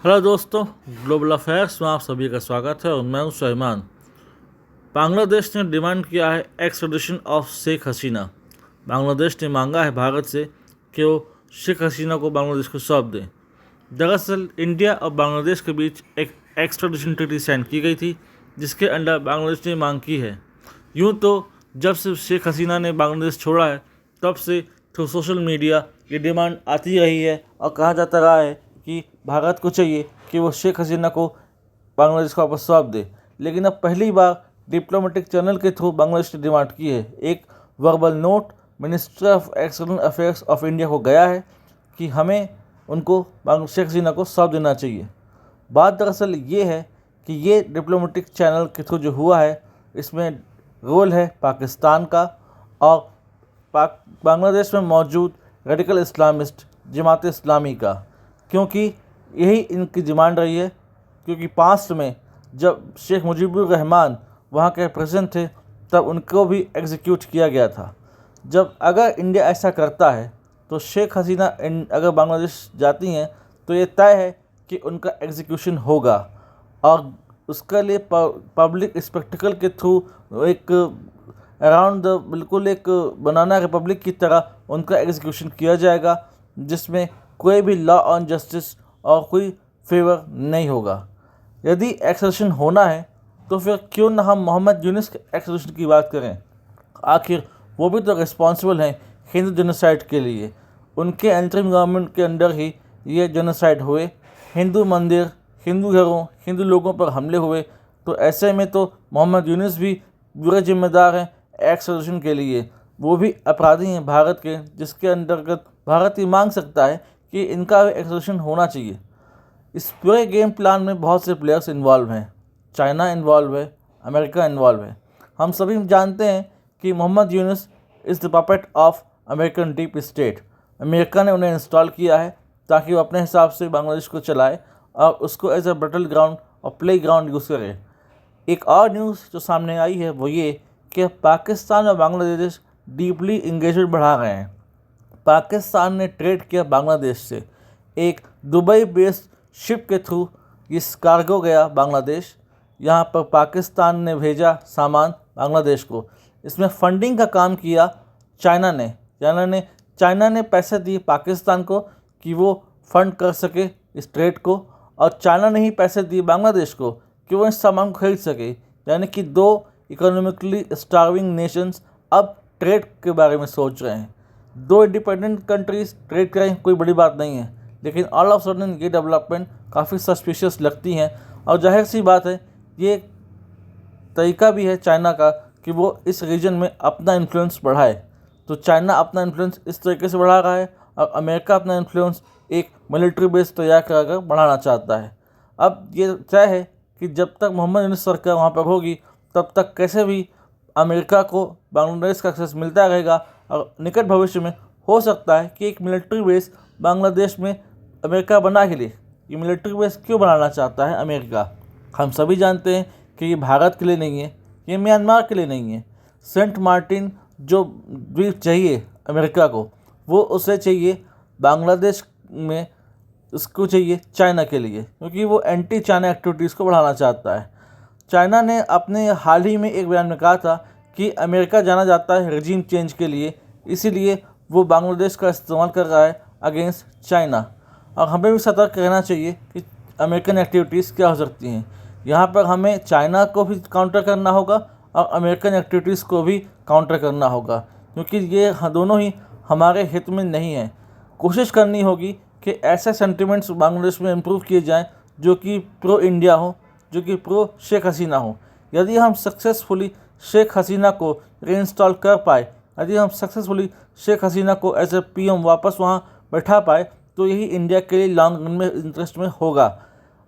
Hello दोस्तों, global affairs में आप सभी का स्वागत है और मैं हूं सुलेमान। बांग्लादेश ने डिमांड किया है एक्स्ट्राडिशन ऑफ शेख हसीना। बांग्लादेश ने मांगा है भारत से कि वो शेख हसीना को बांग्लादेश को सौंप दें। दरअसल इंडिया और बांग्लादेश के बीच एक एक्स्ट्राडिशन ट्रीटी साइन की गई थी, जिसके अंडर बांग्लादेश ने मांग की है। यूँ तो जब से शेख हसीना ने बांग्लादेश छोड़ा है तब से थ्रू सोशल मीडिया ये डिमांड आती रही है और कहा जाता रहा है कि भारत को चाहिए कि वो शेख हसीना को बांग्लादेश को वापस सौंप दे। लेकिन अब पहली बार डिप्लोमेटिक चैनल के थ्रू बांग्लादेश ने डिमांड की है। एक verbal note ministry of external affairs of India को गया है कि हमें उनको शेख हसीना को सौंप देना चाहिए। बात दरअसल ये है कि ये डिप्लोमेटिक चैनल के थ्रू जो हुआ है, इसमें रोल है पाकिस्तान का और बांग्लादेश में मौजूद रेडिकल इस्लामिस्ट जमात इस्लामी का, क्योंकि यही इनकी डिमांड रही है। क्योंकि पास्ट में जब शेख मुजीबुर रहमान वहाँ के प्रेसिडेंट थे तब उनको भी एग्जीक्यूट किया गया था। जब अगर इंडिया ऐसा करता है तो शेख हसीना अगर बांग्लादेश जाती हैं तो ये तय है कि उनका एग्जीक्यूशन होगा और उसके लिए पब्लिक स्पेक्टिकल के थ्रू एक अराउंड बिल्कुल एक बनाना रिपब्लिक की तरह उनका एग्जीक्यूशन किया जाएगा, जिसमें कोई भी लॉ ऑन जस्टिस और कोई फेवर नहीं होगा। यदि एक्सट्रेडिशन होना है तो फिर क्यों ना हम मोहम्मद यूनुस के एक्सट्रेडिशन की बात करें। आखिर वो भी तो रिस्पॉन्सिबल हैं हिंदू जेनोसाइड के लिए। उनके एंटरिंग गवर्नमेंट के अंडर ही ये जेनोसाइड हुए, हिंदू मंदिर, हिंदू घरों, हिंदू लोगों पर हमले हुए। तो ऐसे में तो मोहम्मद यूनुस भी बुरे जिम्मेदार हैं एक्सट्रेडिशन के लिए। वो भी अपराधी हैं भारत के, जिसके अंतर्गत भारत ही मांग सकता है कि इनका एक्सट्रेडिशन होना चाहिए। इस पूरे गेम प्लान में बहुत से प्लेयर्स इन्वॉल्व हैं। चाइना इन्वॉल्व है, अमेरिका इन्वॉल्व है। हम सभी जानते हैं कि Mohammad Yunus is the puppet of American deep state. America ने उन्हें इंस्टॉल किया है ताकि वो अपने हिसाब से बांग्लादेश को चलाए और उसको एज अ बैटल ग्राउंड और प्ले ग्राउंड यूज़ करे। एक और न्यूज़ जो सामने आई है वो ये कि पाकिस्तान और बांग्लादेश डीपली इंगेजमेंट बढ़ा रहे हैं। पाकिस्तान ने ट्रेड किया बांग्लादेश से। एक दुबई बेस्ड शिप के थ्रू इस कार्गो गया बांग्लादेश। यहाँ पर पाकिस्तान ने भेजा सामान बांग्लादेश को। इसमें फंडिंग का काम किया चाइना ने पैसे दिए पाकिस्तान को कि वो फंड कर सके इस ट्रेड को, और चाइना ने ही पैसे दिए बांग्लादेश को कि वो इस सामान को खरीद सके। यानी कि दो इकोनॉमिकली स्टार्विंग नेशंस अब ट्रेड के बारे में सोच रहे हैं। दो इंडिपेंडेंट कंट्रीज ट्रेड करें कोई बड़ी बात नहीं है, लेकिन ऑल ऑफ सडन ये डेवलपमेंट काफ़ी सस्पिशियस लगती हैं। और जाहिर सी बात है ये तरीका भी है चाइना का कि वो इस रीजन में अपना इन्फ्लुएंस बढ़ाए। तो चाइना अपना इन्फ्लुएंस इस तरीके से बढ़ा रहा है और अमेरिका अपना इन्फ्लुएंस एक मिलिट्री बेस तैयार कर बढ़ाना चाहता है। अब ये तय है कि जब तक मोहम्मद यूनुस सरकार वहाँ पर होगी तब तक कैसे भी अमेरिका को बांग्लादेश का एक्सेस मिलता रहेगा। और निकट भविष्य में हो सकता है कि एक मिलिट्री बेस बांग्लादेश में अमेरिका बना के लिए। ये मिलिट्री बेस क्यों बनाना चाहता है अमेरिका? हम सभी जानते हैं कि ये भारत के लिए नहीं है, ये म्यांमार के लिए नहीं है। सेंट मार्टिन जो द्वीप चाहिए अमेरिका को, वो उसे चाहिए बांग्लादेश में, उसको चाहिए चाइना के लिए, क्योंकि वो एंटी चाइना एक्टिविटीज़ को बढ़ाना चाहता है। चाइना ने अपने हाल ही में एक बयान में कहा था कि अमेरिका जाना जाता है रजीम चेंज के लिए, इसीलिए वो बांग्लादेश का इस्तेमाल कर रहा है अगेंस्ट चाइना। और हमें भी सतर्क रहना चाहिए कि अमेरिकन एक्टिविटीज़ क्या हो सकती हैं। यहाँ पर हमें चाइना को भी काउंटर करना होगा और अमेरिकन एक्टिविटीज़ को भी काउंटर करना होगा, क्योंकि ये दोनों ही हमारे हित में नहीं है। कोशिश करनी होगी कि ऐसे सेंटिमेंट्स बांग्लादेश में इम्प्रूव किए जाएँ जो कि प्रो इंडिया हो, जो कि प्रो शेख हसीना हो। यदि हम सक्सेसफुली शेख हसीना को रीइंस्टॉल कर पाए, यदि हम सक्सेसफुली शेख हसीना को एज ए पीएम वापस वहाँ बैठा पाए, तो यही इंडिया के लिए लॉन्ग रन में इंटरेस्ट में होगा।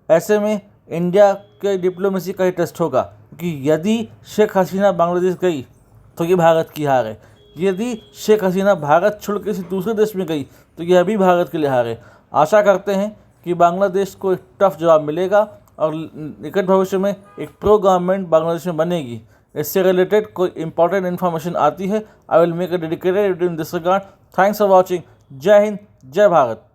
ऐसे में इंडिया के डिप्लोमेसी का ही टेस्ट होगा, क्योंकि यदि शेख हसीना बांग्लादेश गई तो ये भारत की हार है। यदि शेख हसीना भारत छोड़ के किसी दूसरे देश में गई तो यह भी भारत के लिए हार है। आशा करते हैं कि बांग्लादेश को एक टफ जवाब मिलेगा और निकट भविष्य में एक प्रो गवर्नमेंट बांग्लादेश में बनेगी। इससे रिलेटेड कोई इंपॉर्टेंट इन्फॉर्मेशन आती है, I will make a dedicated video in this regard. Thanks for watching. जय हिंद, जय भारत।